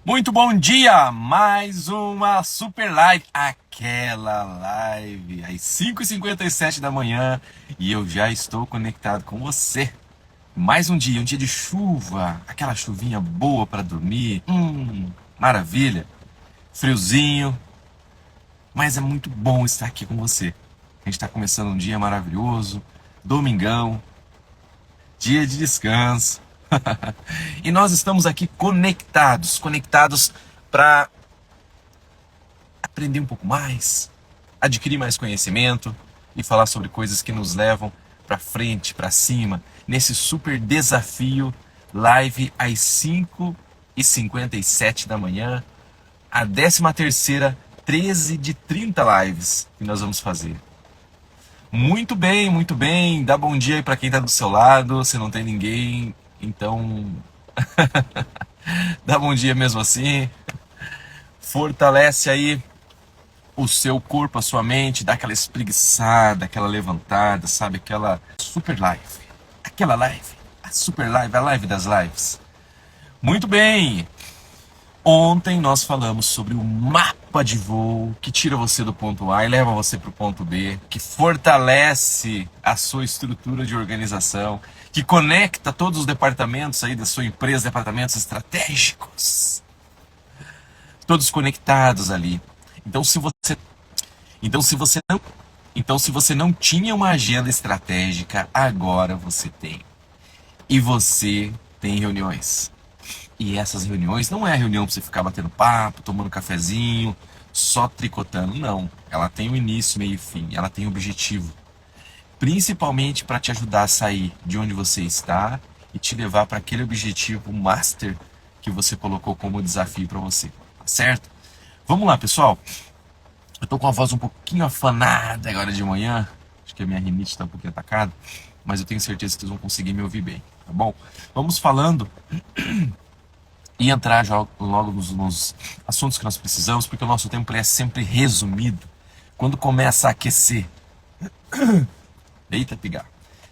Muito bom dia! Mais uma super live. Aquela live às 5h57 da manhã e eu já estou conectado com você. Mais um dia de chuva, aquela chuvinha boa para dormir. Maravilha. Friozinho, mas é muito bom estar aqui com você. A gente está começando um dia maravilhoso, domingão, dia de descanso. E nós estamos aqui conectados para aprender um pouco mais, adquirir mais conhecimento e falar sobre coisas que nos levam para frente, para cima, nesse super desafio live às 5h57 da manhã, a 13ª, 13 de 30 lives que nós vamos fazer. Muito bem, muito bem. Dá bom dia aí para quem está do seu lado. Se não tem ninguém, então dá bom dia mesmo assim. Fortalece aí o seu corpo, a sua mente, dá aquela espreguiçada, aquela levantada, sabe? Aquela super live. Aquela live. A super live, a live das lives. Muito bem. Ontem nós falamos sobre o mapa de voo que tira você do ponto A e leva você para o ponto B, que fortalece a sua estrutura de organização, que conecta todos os departamentos aí da sua empresa, departamentos estratégicos, todos conectados ali. Então então se você não, então se você não tinha uma agenda estratégica, agora você tem. E você tem reuniões. E essas reuniões não é a reunião para você ficar batendo papo, tomando cafezinho, só tricotando, não. Ela tem um início, meio e fim, ela tem um objetivo. Principalmente para te ajudar a sair de onde você está e te levar para aquele objetivo master que você colocou como desafio para você, tá certo? Vamos lá, pessoal. Eu tô com a voz um pouquinho afanada agora de manhã, acho que a minha rinite está um pouquinho atacada, mas eu tenho certeza que vocês vão conseguir me ouvir bem, tá bom? Vamos falando e entrar já logo nos assuntos que nós precisamos, porque o nosso tempo é sempre resumido. Quando começa a aquecer, eita pigar,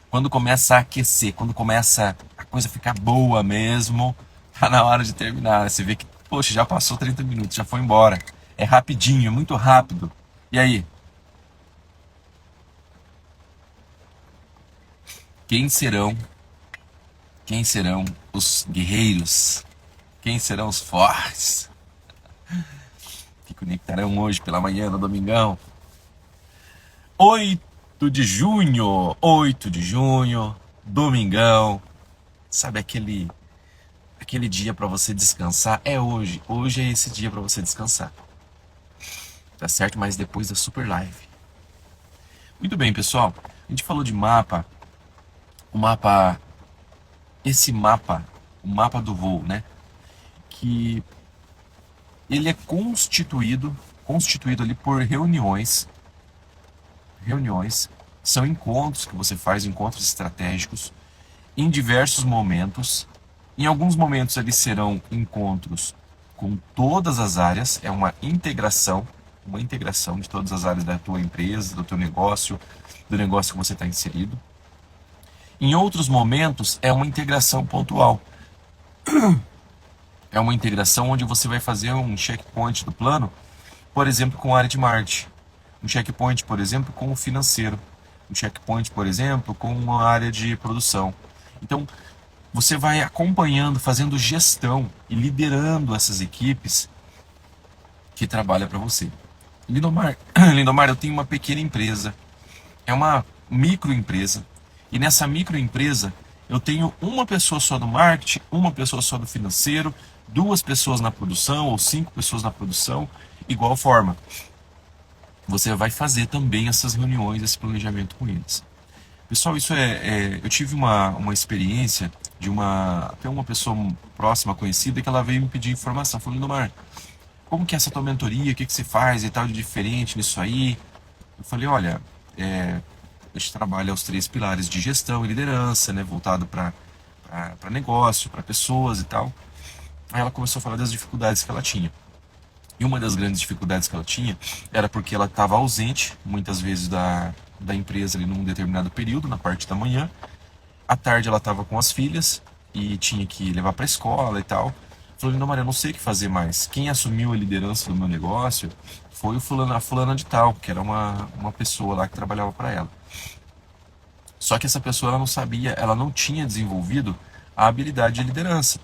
quando começa a aquecer, quando começa a coisa ficar boa mesmo, tá na hora de terminar. Você vê que, poxa, já passou 30 minutos, já foi embora. É rapidinho, é muito rápido. E aí? Quem serão, quem serão os guerreiros? Quem serão os fortes que conectarão hoje pela manhã no domingão? 8 de junho, domingão. Sabe aquele dia para você descansar? É hoje. Hoje é esse dia para você descansar. Tá certo? Mas depois da super live. Muito bem, pessoal. A gente falou de mapa. O mapa o mapa do voo, né? Que ele é constituído ali por reuniões. Reuniões são encontros que você faz, encontros estratégicos, em diversos momentos. Em alguns momentos eles serão encontros com todas as áreas, é uma integração de todas as áreas da tua empresa, do teu negócio, do negócio que você está inserido. Em outros momentos é uma integração pontual. É uma integração onde você vai fazer um checkpoint do plano, por exemplo, com a área de marketing. Um checkpoint, por exemplo, com o financeiro. Um checkpoint, por exemplo, com a área de produção. Então, você vai acompanhando, fazendo gestão e liderando essas equipes que trabalham para você. Lindomar, eu tenho uma pequena empresa. É uma microempresa. E nessa microempresa, eu tenho uma pessoa só do marketing, uma pessoa só do financeiro, 2 pessoas na produção ou 5 pessoas na produção, igual forma. Você vai fazer também essas reuniões, esse planejamento com eles. Pessoal, eu tive uma experiência de até uma pessoa próxima, conhecida, que ela veio me pedir informação. Falou, Lindomar, como que é essa tua mentoria, o que você faz e tal de diferente nisso aí? Eu falei, olha, a gente trabalha os 3 pilares de gestão e liderança, né, voltado para negócio, para pessoas e tal. Aí ela começou a falar das dificuldades que ela tinha. E uma das grandes dificuldades que ela tinha era porque ela estava ausente, muitas vezes, da empresa ali num determinado período, na parte da manhã. À tarde ela estava com as filhas e tinha que levar para a escola e tal. Falou, Lindomar, eu não sei o que fazer mais. Quem assumiu a liderança do meu negócio foi a fulana de tal, que era uma pessoa lá que trabalhava para ela. Só que essa pessoa ela não sabia, ela não tinha desenvolvido a habilidade de liderança.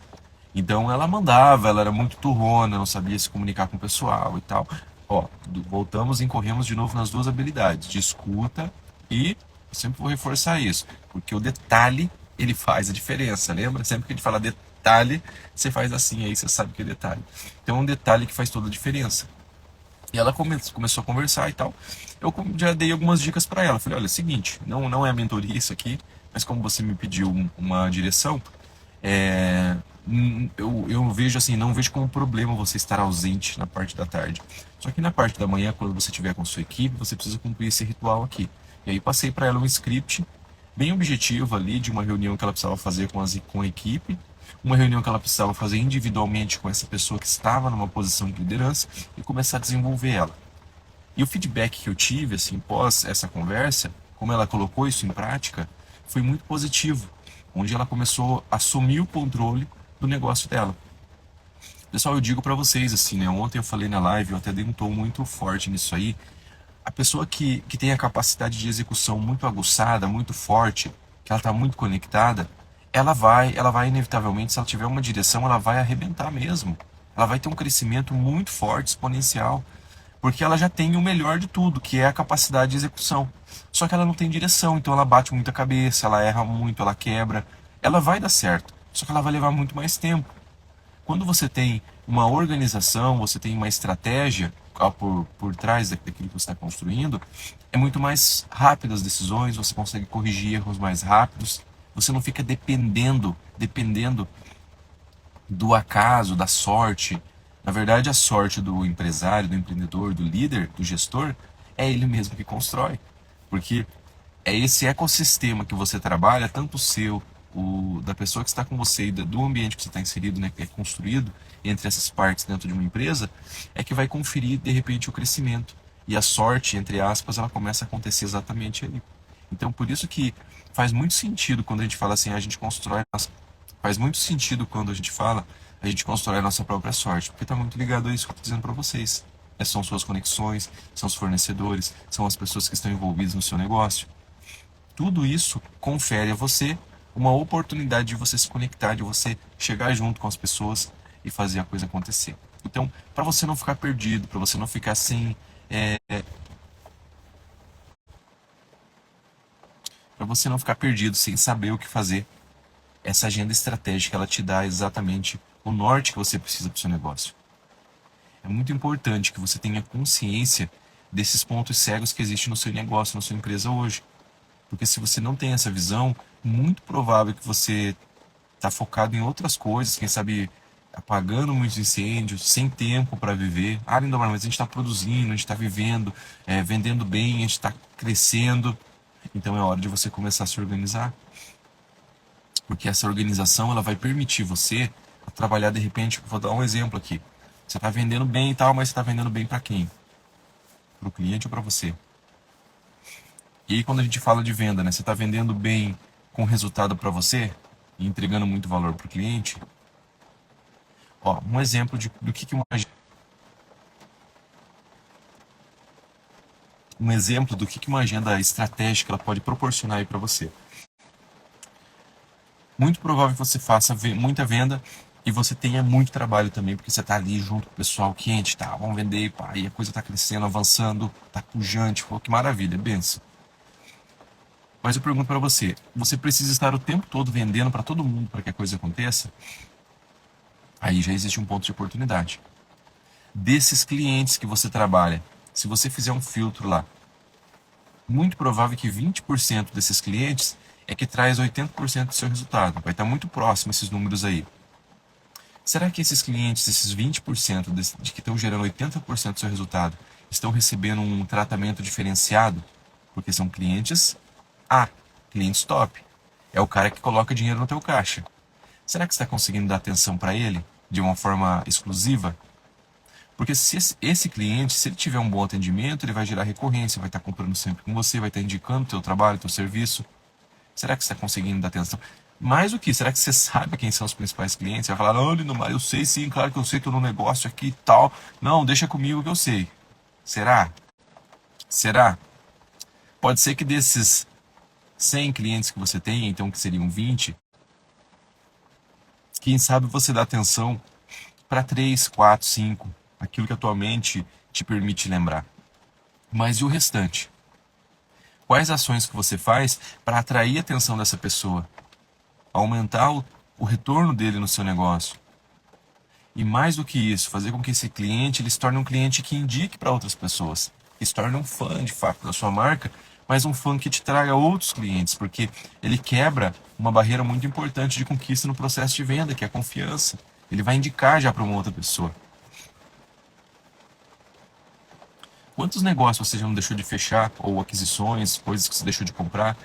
Então ela mandava, ela era muito turrona, não sabia se comunicar com o pessoal e tal. Ó, voltamos e incorremos de novo nas duas habilidades, de escuta e eu sempre vou reforçar isso, porque o detalhe ele faz a diferença, lembra? Sempre que a gente fala detalhe, você faz assim, aí você sabe que é detalhe. Então é um detalhe que faz toda a diferença. E ela começou a conversar e tal. Eu já dei algumas dicas para ela. Falei, olha, é o seguinte, não é mentoria isso aqui, mas como você me pediu uma direção, é, eu vejo assim, não vejo como problema você estar ausente na parte da tarde. Só que na parte da manhã, quando você estiver com sua equipe, você precisa cumprir esse ritual aqui. E aí passei para ela um script bem objetivo ali de uma reunião que ela precisava fazer com a equipe, uma reunião que ela precisava fazer individualmente com essa pessoa que estava numa posição de liderança e começar a desenvolver ela. E o feedback que eu tive, assim, pós essa conversa, como ela colocou isso em prática, foi muito positivo, onde ela começou a assumir o controle do negócio dela. Pessoal, eu digo para vocês, assim, né? Ontem eu falei na live, eu até dei um tom muito forte nisso aí. A pessoa que tem a capacidade de execução muito aguçada, muito forte, que ela está muito conectada, ela vai inevitavelmente, se ela tiver uma direção, ela vai arrebentar mesmo. Ela vai ter um crescimento muito forte, exponencial, porque ela já tem o melhor de tudo, que é a capacidade de execução. Só que ela não tem direção, então ela bate muita cabeça, ela erra muito, ela quebra. Ela vai dar certo, só que ela vai levar muito mais tempo. Quando você tem uma organização, você tem uma estratégia por trás daquilo que você está construindo, é muito mais rápido as decisões, você consegue corrigir erros mais rápidos, você não fica dependendo do acaso, da sorte. Na verdade, a sorte do empresário, do empreendedor, do líder, do gestor, é ele mesmo que constrói. Porque é esse ecossistema que você trabalha, tanto o seu, o da pessoa que está com você e do ambiente que você está inserido, né, que é construído entre essas partes dentro de uma empresa, é que vai conferir de repente o crescimento. E a sorte, entre aspas, ela começa a acontecer exatamente ali. Então, por isso que faz muito sentido quando a gente fala assim, a gente constrói faz muito sentido quando a gente fala, a gente constrói a nossa própria sorte, porque está muito ligado a isso que eu estou dizendo para vocês. São suas conexões, são os fornecedores, são as pessoas que estão envolvidas no seu negócio. Tudo isso confere a você uma oportunidade de você se conectar, de você chegar junto com as pessoas e fazer a coisa acontecer. Então, para você não ficar perdido, para você não ficar sem, para você não ficar perdido sem saber o que fazer, essa agenda estratégica ela te dá exatamente o norte que você precisa para o seu negócio. É muito importante que você tenha consciência desses pontos cegos que existem no seu negócio, na sua empresa hoje. Porque se você não tem essa visão, muito provável que você está focado em outras coisas, quem sabe apagando muitos incêndios, sem tempo para viver. Ah, Lindomar, mas a gente está produzindo, a gente está vivendo, vendendo bem, a gente está crescendo. Então é hora de você começar a se organizar. Porque essa organização ela vai permitir você a trabalhar de repente, vou dar um exemplo aqui. Você está vendendo bem e tal, mas você está vendendo bem para quem? Para o cliente ou para você? E aí quando a gente fala de venda, né? Você está vendendo bem com resultado para você e entregando muito valor para o cliente? Ó, um exemplo do que um exemplo do que uma agenda estratégica ela pode proporcionar aí para você. Muito provável que você faça muita venda e você tenha muito trabalho também, porque você está ali junto com o pessoal quente, tá? Vamos vender, pá, e a coisa está crescendo, avançando, tá pujante, pô, que maravilha, benção. Mas eu pergunto para você, você precisa estar o tempo todo vendendo para todo mundo para que a coisa aconteça? Aí já existe um ponto de oportunidade. Desses clientes que você trabalha, se você fizer um filtro lá, muito provável que 20% desses clientes é que traz 80% do seu resultado. Vai estar muito próximo esses números aí. Será que esses clientes, esses 20% de que estão gerando 80% do seu resultado, estão recebendo um tratamento diferenciado? Porque são clientes A, clientes top. É o cara que coloca dinheiro no teu caixa. Será que você está conseguindo dar atenção para ele de uma forma exclusiva? Porque se esse cliente, se ele tiver um bom atendimento, ele vai gerar recorrência, vai estar comprando sempre com você, vai estar indicando o teu trabalho, o teu serviço. Será que você está conseguindo dar atenção? Mais do que, será que você sabe quem são os principais clientes? Você vai falar, não, Lindomar, eu sei sim, claro que eu sei, tô no negócio aqui e tal. Não, deixa comigo que eu sei. Será? Será? Pode ser que desses 100 clientes que você tem, então que seriam 20, quem sabe você dá atenção para 3, 4, 5, aquilo que a tua mente te permite lembrar. Mas e o restante? Quais ações que você faz para atrair a atenção dessa pessoa? Aumentar o retorno dele no seu negócio? E mais do que isso, fazer com que esse cliente ele se torne um cliente que indique para outras pessoas, que se torne um fã de fato da sua marca, mas um fã que te traga outros clientes, porque ele quebra uma barreira muito importante de conquista no processo de venda, que é a confiança. Ele vai indicar já para uma outra pessoa. Quantos negócios você já não deixou de fechar, ou aquisições, coisas que você deixou de comprar,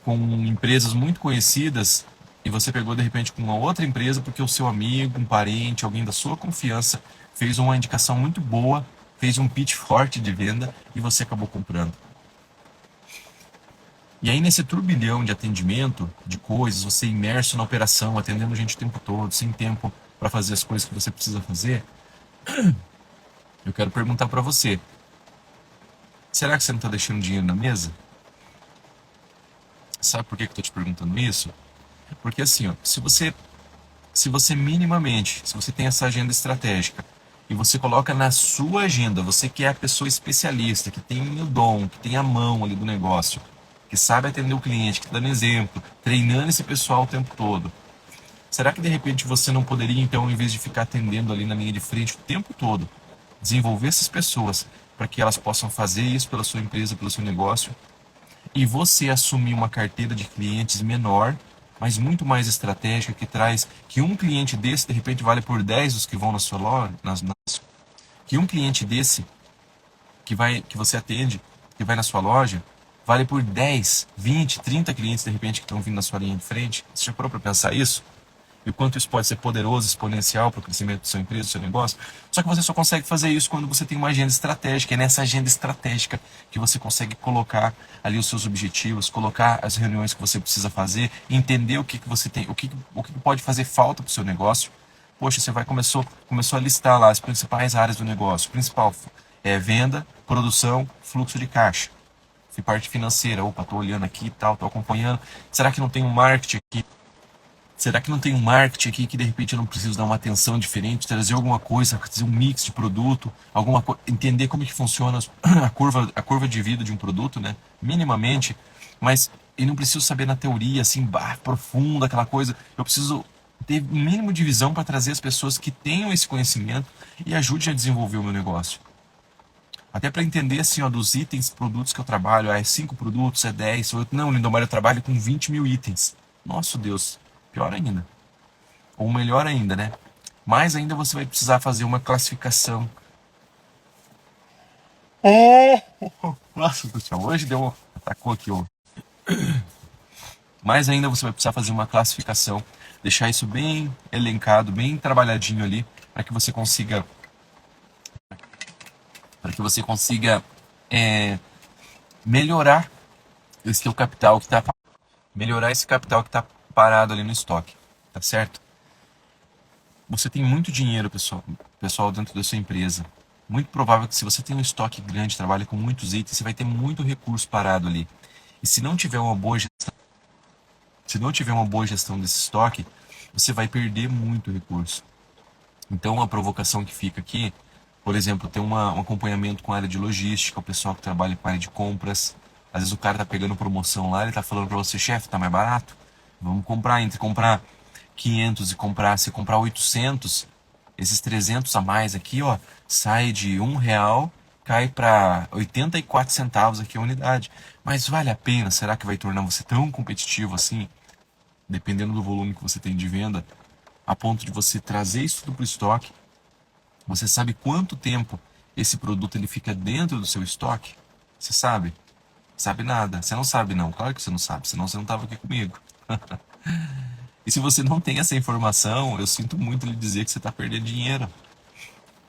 com empresas muito conhecidas e você pegou de repente com uma outra empresa porque o seu amigo, um parente, alguém da sua confiança fez uma indicação muito boa, fez um pitch forte de venda e você acabou comprando. E aí nesse turbilhão de atendimento, de coisas, você imerso na operação, atendendo gente o tempo todo, sem tempo para fazer as coisas que você precisa fazer, eu quero perguntar para você, será que você não está deixando dinheiro na mesa? Sabe por que eu estou te perguntando isso? Porque assim, ó, se você minimamente, se você tem essa agenda estratégica e você coloca na sua agenda, você que é a pessoa especialista, que tem o dom, que tem a mão ali do negócio, que sabe atender o cliente, que está dando exemplo, treinando esse pessoal o tempo todo. Será que de repente você não poderia, então, em vez de ficar atendendo ali na linha de frente o tempo todo, desenvolver essas pessoas para que elas possam fazer isso pela sua empresa, pelo seu negócio, e você assumir uma carteira de clientes menor, mas muito mais estratégica, que traz que um cliente desse de repente vale por 10 os que vão na sua loja, que um cliente desse que você atende, que vai na sua loja, vale por 10, 20, 30 clientes de repente que estão vindo na sua linha de frente. Você já parou para pensar isso? E o quanto isso pode ser poderoso, exponencial para o crescimento da sua empresa, do seu negócio. Só que você só consegue fazer isso quando você tem uma agenda estratégica. É nessa agenda estratégica que você consegue colocar ali os seus objetivos, colocar as reuniões que você precisa fazer, entender o que você tem, o que pode fazer falta para o seu negócio. Poxa, você começou a listar lá as principais áreas do negócio. O principal é venda, produção, fluxo de caixa. Parte financeira, opa, estou olhando aqui e tal, estou acompanhando. Será que não tem um marketing aqui? Será que não tem um marketing aqui que de repente eu não preciso dar uma atenção diferente, trazer alguma coisa, fazer um mix de produto, entender como que funciona a curva de vida de um produto, né? Minimamente, mas eu não preciso saber na teoria assim, profunda aquela coisa. Eu preciso ter um mínimo de visão para trazer as pessoas que tenham esse conhecimento e ajude a desenvolver o meu negócio. Até para entender assim, ó, dos itens, produtos que eu trabalho, é 5 produtos, é 10, não, Lindomar, eu trabalho com 20 mil itens. Nossa Deus, pior ainda. Ou melhor ainda, né? Mais ainda você vai precisar fazer uma classificação. Nossa do céu, hoje atacou aqui, ó. Mais ainda você vai precisar fazer uma classificação, deixar isso bem elencado, bem trabalhadinho ali, para que você consiga, é, melhorar esse teu capital que está melhorar esse capital que está parado ali no estoque, tá certo? Você tem muito dinheiro, pessoal dentro da sua empresa. Muito provável que se você tem um estoque grande, trabalha com muitos itens, você vai ter muito recurso parado ali. E se não tiver uma boa gestão desse estoque, você vai perder muito recurso. Então a provocação que fica aqui, por exemplo, ter um acompanhamento com a área de logística, o pessoal que trabalha com a área de compras. Às vezes o cara tá pegando promoção lá, ele tá falando para você, chefe, tá mais barato? Vamos comprar, entre comprar 500 e se comprar 800, esses 300 a mais aqui, ó, sai de R$ 1, cai para 84 centavos aqui a unidade. Mas vale a pena? Será que vai tornar você tão competitivo assim, dependendo do volume que você tem de venda, a ponto de você trazer isso tudo para o estoque? Você sabe quanto tempo esse produto ele fica dentro do seu estoque? Você sabe? Sabe nada. Você não sabe não. Claro que você não sabe, senão você não estava aqui comigo. E se você não tem essa informação, eu sinto muito lhe dizer que você está perdendo dinheiro.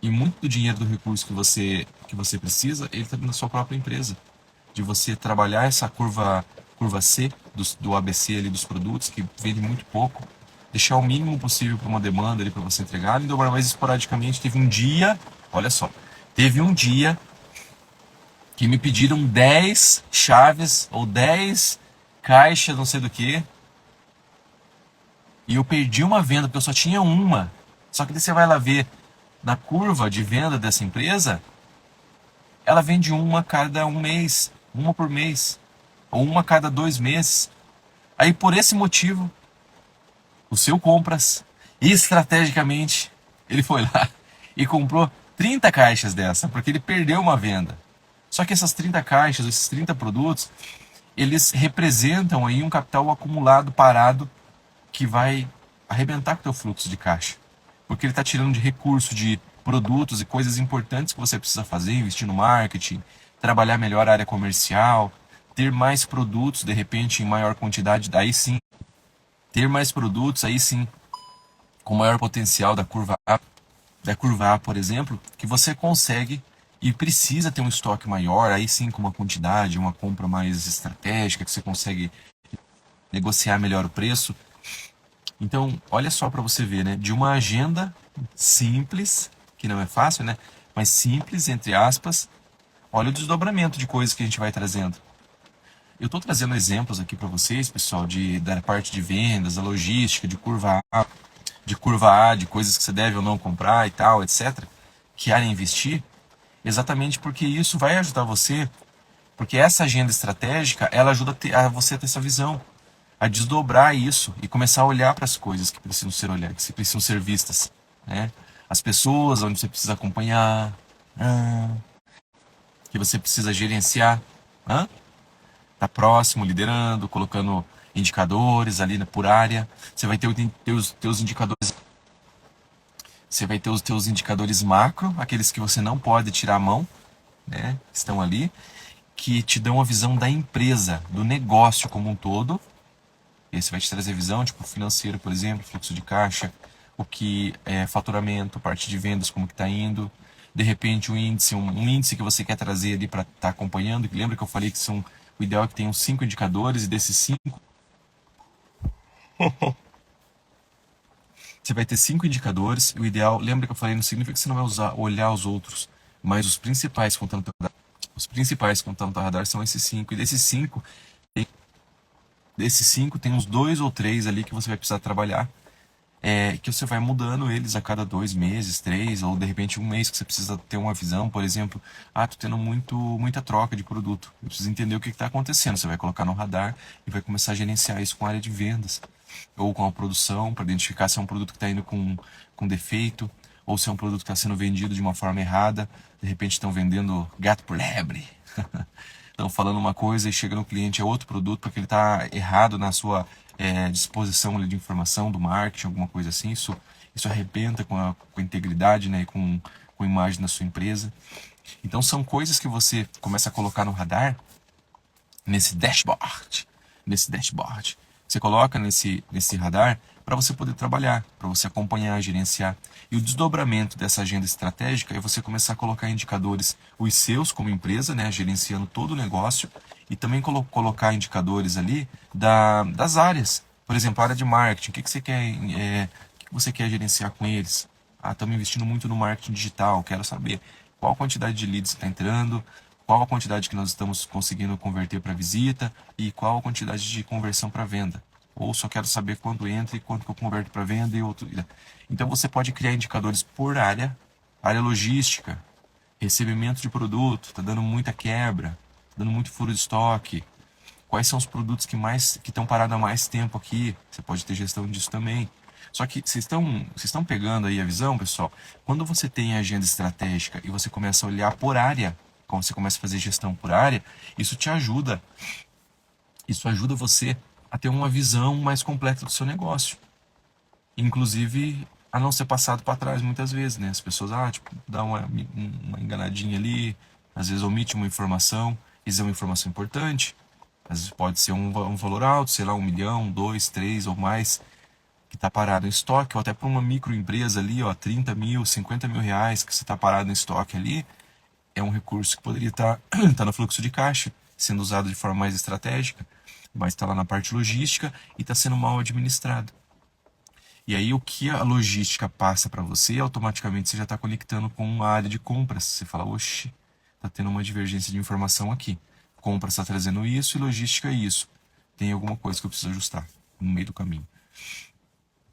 E muito do dinheiro do recurso que você precisa, ele está na sua própria empresa. De você trabalhar essa curva curva C do ABC ali dos produtos, que vende muito pouco, deixar o mínimo possível para uma demanda ali para você entregar, e dobrar mais esporadicamente. Teve um dia, olha só, teve um dia que me pediram 10 chaves ou 10 caixas, não sei do que, e eu perdi uma venda porque eu só tinha uma. Só que daí você vai lá ver na curva de venda dessa empresa, ela vende uma a cada um mês, uma por mês, ou uma a cada 2 meses. Aí por esse motivo, o seu compras, estrategicamente, ele foi lá e comprou 30 caixas dessa, porque ele perdeu uma venda. Só que essas 30 caixas, esses 30 produtos, eles representam aí um capital acumulado, parado, que vai arrebentar com o teu fluxo de caixa. Porque ele está tirando de recurso, de produtos e coisas importantes que você precisa fazer, investir no marketing, trabalhar melhor a área comercial, ter mais produtos, de repente, em maior quantidade, daí sim, ter mais produtos, aí sim, com maior potencial da curva A, por exemplo, que você consegue e precisa ter um estoque maior, aí sim com uma quantidade, uma compra mais estratégica, que você consegue negociar melhor o preço. Então, olha só para você ver, né? De uma agenda simples, que não é fácil, né? Mas simples, entre aspas, olha o desdobramento de coisas que a gente vai trazendo. Eu estou trazendo exemplos aqui para vocês, pessoal, da parte de vendas, da logística, de coisas que você deve ou não comprar e tal, etc. Que área investir, exatamente porque isso vai ajudar você, porque essa agenda estratégica, ela ajuda a você a ter essa visão, a desdobrar isso e começar a olhar para as coisas que precisam ser olhadas, que precisam ser vistas, né? As pessoas onde você precisa acompanhar, que você precisa gerenciar, tá próximo, liderando, colocando indicadores ali por área. Você vai ter os teus indicadores. Você vai ter os teus indicadores macro, aqueles que você não pode tirar a mão, né? Estão ali, que te dão a visão da empresa, do negócio como um todo. Esse vai te trazer visão, tipo financeiro, por exemplo, fluxo de caixa, o que é faturamento, parte de vendas, como que está indo. De repente, um índice que você quer trazer ali para estar acompanhando. Lembra que eu falei que o ideal é que tenham 5 indicadores, e desses 5, você vai ter 5 indicadores. O ideal, lembra que eu falei, não significa que você não vai olhar os outros, mas os principais contando teu radar. Os principais contando teu radar são esses 5. E desses cinco tem uns 2 ou 3 ali que você vai precisar trabalhar, que você vai mudando eles a cada 2 meses, 3, ou de repente um mês que você precisa ter uma visão, por exemplo, tô tendo muita troca de produto, eu preciso entender o que está acontecendo. Você vai colocar no radar e vai começar a gerenciar isso com a área de vendas, ou com a produção, para identificar se é um produto que está indo com defeito, ou se é um produto que está sendo vendido de uma forma errada. De repente estão vendendo gato por lebre. Estão falando uma coisa e chega no cliente é outro produto porque ele está errado na sua disposição ali de informação do marketing, alguma coisa assim. Isso arrebenta com a integridade, né, e com a imagem da sua empresa. Então são coisas que você começa a colocar no radar, nesse dashboard. Você coloca nesse radar para você poder trabalhar, para você acompanhar, gerenciar. E o desdobramento dessa agenda estratégica é você começar a colocar indicadores, os seus como empresa, né, gerenciando todo o negócio, e também colocar indicadores ali das áreas. Por exemplo, a área de marketing, o que você quer, o que você quer gerenciar com eles? Estamos investindo muito no marketing digital, quero saber qual a quantidade de leads está entrando, qual a quantidade que nós estamos conseguindo converter para visita e qual a quantidade de conversão para venda. Ou só quero saber quando entra e quanto que eu converto para venda e outro. Então você pode criar indicadores por área logística, recebimento de produto, está dando muita quebra, está dando muito furo de estoque. Quais são os produtos que estão parados há mais tempo aqui? Você pode ter gestão disso também. Só que vocês estão pegando aí a visão, pessoal? Quando você tem a agenda estratégica e você começa a olhar por área, quando você começa a fazer gestão por área, isso te ajuda. Isso ajuda você a ter uma visão mais completa do seu negócio. Inclusive, a não ser passado para trás muitas vezes, né? As pessoas, dá uma enganadinha ali, às vezes omite uma informação, isso é uma informação importante. Às vezes pode ser um valor alto, sei lá, 1 milhão, 2, 3 ou mais, que está parado em estoque, ou até para uma microempresa ali, 30 mil, 50 mil reais que você está parado em estoque ali, é um recurso que poderia estar no fluxo de caixa, sendo usado de forma mais estratégica. mas está lá na parte logística e está sendo mal administrado. E aí o que a logística passa para você, automaticamente você já está conectando com a área de compras. Você fala, oxe, está tendo uma divergência de informação aqui. Compras está trazendo isso e logística isso. Tem alguma coisa que eu preciso ajustar no meio do caminho.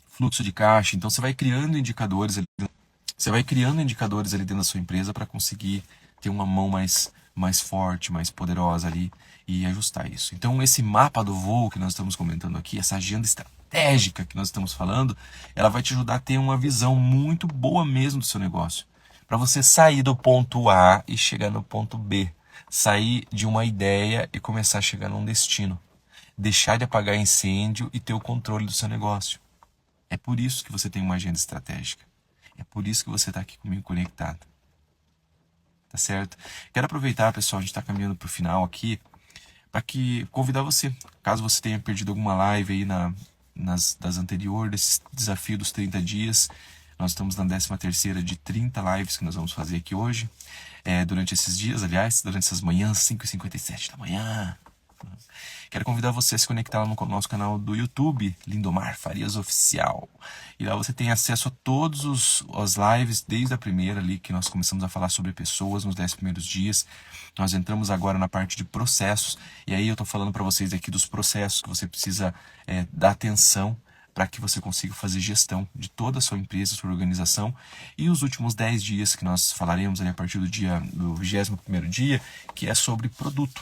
Fluxo de caixa, então você vai criando indicadores ali, dentro da sua empresa para conseguir ter uma mão mais forte, mais poderosa ali e ajustar isso. Então esse mapa do voo que nós estamos comentando aqui, essa agenda estratégica que nós estamos falando, ela vai te ajudar a ter uma visão muito boa mesmo do seu negócio. Para você sair do ponto A e chegar no ponto B. Sair de uma ideia e começar a chegar num destino. Deixar de apagar incêndio e ter o controle do seu negócio. É por isso que você tem uma agenda estratégica. É por isso que você está aqui comigo conectado. Tá certo? Quero aproveitar, pessoal, a gente está caminhando para o final aqui, para convidar você, caso você tenha perdido alguma live aí das anteriores, desse desafio dos 30 dias. Nós estamos na 13ª de 30 lives que nós vamos fazer aqui hoje. Durante esses dias, aliás, durante essas manhãs, 5h57 da manhã. Quero convidar você a se conectar lá no nosso canal do YouTube, Lindomar Farias Oficial. E lá você tem acesso a todos as lives, desde a primeira ali, que nós começamos a falar sobre pessoas nos 10 primeiros dias. Nós entramos agora na parte de processos, e aí eu estou falando para vocês aqui dos processos que você precisa dar atenção para que você consiga fazer gestão de toda a sua empresa, sua organização. E os últimos 10 dias que nós falaremos ali a partir do 21º dia, que é sobre produto.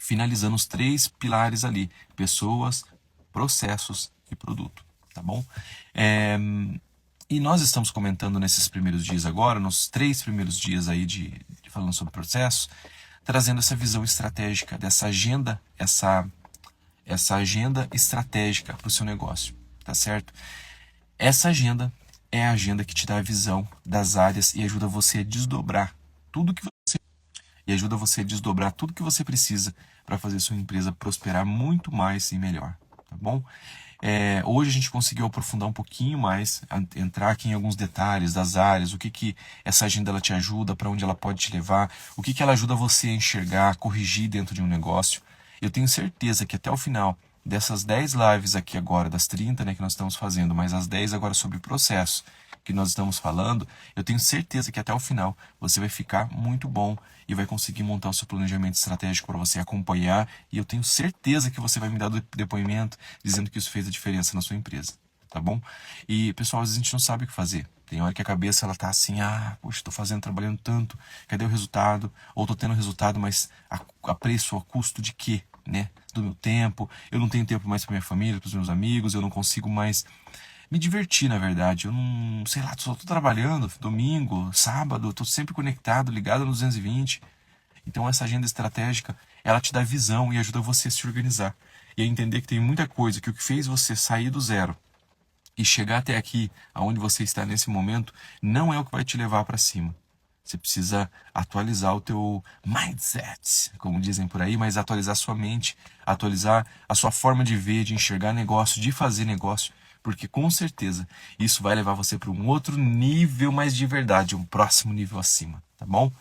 Finalizando os 3 pilares ali, pessoas, processos e produto, tá bom? E nós estamos comentando nesses primeiros dias agora, nos 3 primeiros dias aí de falando sobre processos, trazendo essa visão estratégica, dessa agenda, essa agenda estratégica para o seu negócio, tá certo? Essa agenda é a agenda que te dá a visão das áreas e ajuda você a desdobrar tudo que você precisa para fazer sua empresa prosperar muito mais e melhor, tá bom? Hoje a gente conseguiu aprofundar um pouquinho mais, entrar aqui em alguns detalhes das áreas, o que essa agenda ela te ajuda, para onde ela pode te levar, o que ela ajuda você a enxergar, corrigir dentro de um negócio. Eu tenho certeza que até o final dessas 10 lives aqui agora, das 30, né, que nós estamos fazendo, mas as 10 agora sobre processo que nós estamos falando, eu tenho certeza que até o final você vai ficar muito bom e vai conseguir montar o seu planejamento estratégico para você acompanhar, e eu tenho certeza que você vai me dar depoimento dizendo que isso fez a diferença na sua empresa, tá bom? E, pessoal, às vezes a gente não sabe o que fazer. Tem hora que a cabeça ela tá assim, poxa, estou trabalhando tanto, cadê o resultado? Ou estou tendo resultado, mas a preço, a custo de quê, né? Do meu tempo, eu não tenho tempo mais para minha família, para os meus amigos, eu não consigo mais me divertir, na verdade. Eu não, sei lá, só tô trabalhando, domingo, sábado, tô sempre conectado, ligado no 220. Então essa agenda estratégica, ela te dá visão e ajuda você a se organizar. E a entender que tem muita coisa que o que fez você sair do zero e chegar até aqui, aonde você está nesse momento, não é o que vai te levar para cima. Você precisa atualizar o teu mindset, como dizem por aí, mas atualizar sua mente, atualizar a sua forma de ver, de enxergar negócio, de fazer negócio, porque com certeza isso vai levar você para um outro nível, mas de verdade, um próximo nível acima, tá bom?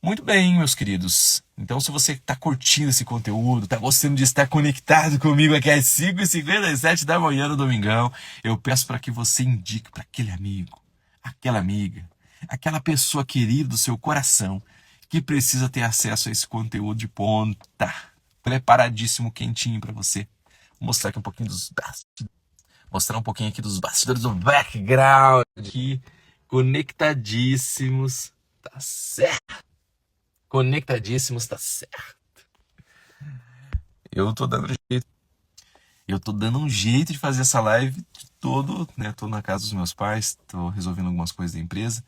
Muito bem, meus queridos. Então, se você está curtindo esse conteúdo, está gostando de estar conectado comigo aqui às 5h57 da manhã no domingão, eu peço para que você indique para aquele amigo, aquela amiga, aquela pessoa querida do seu coração que precisa ter acesso a esse conteúdo de ponta, preparadíssimo, quentinho para você. Vou mostrar aqui um pouquinho aqui dos bastidores do background, aqui, conectadíssimos, tá certo? Conectadíssimos, tá certo. Eu tô dando um jeito de fazer essa live de todo, né? Tô na casa dos meus pais, tô resolvendo algumas coisas da empresa.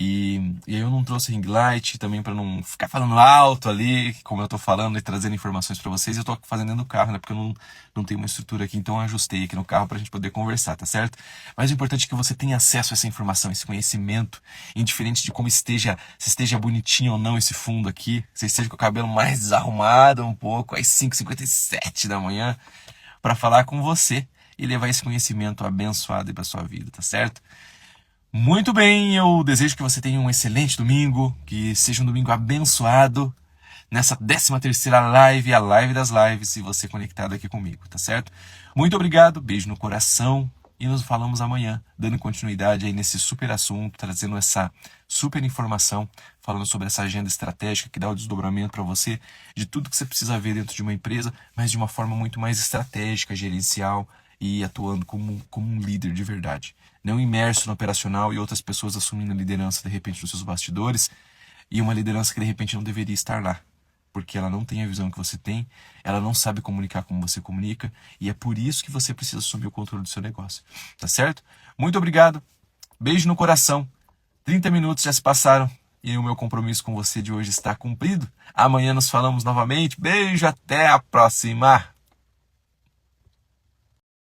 E aí eu não trouxe ring light também para não ficar falando alto ali, como eu tô falando e trazendo informações para vocês. Eu tô fazendo dentro do carro, né? Porque eu não tenho uma estrutura aqui, então eu ajustei aqui no carro pra gente poder conversar, tá certo? Mas o importante é que você tenha acesso a essa informação, esse conhecimento, indiferente de como se esteja bonitinho ou não esse fundo aqui, se esteja com o cabelo mais desarrumado um pouco, às 5h57 da manhã, para falar com você e levar esse conhecimento abençoado para sua vida, tá certo? Muito bem, eu desejo que você tenha um excelente domingo, que seja um domingo abençoado. nessa 13ª live, a live das lives, e você conectado aqui comigo, tá certo? Muito obrigado, beijo no coração e nos falamos amanhã, dando continuidade aí nesse super assunto, trazendo essa super informação, falando sobre essa agenda estratégica que dá o desdobramento para você de tudo que você precisa ver dentro de uma empresa, mas de uma forma muito mais estratégica, gerencial e atuando como um líder de verdade. Não imerso no operacional e outras pessoas assumindo a liderança de repente nos seus bastidores, e uma liderança que de repente não deveria estar lá, porque ela não tem a visão que você tem, ela não sabe comunicar como você comunica, e é por isso que você precisa assumir o controle do seu negócio, tá certo? Muito obrigado, beijo no coração, 30 minutos já se passaram, e o meu compromisso com você de hoje está cumprido. Amanhã nos falamos novamente, beijo, até a próxima!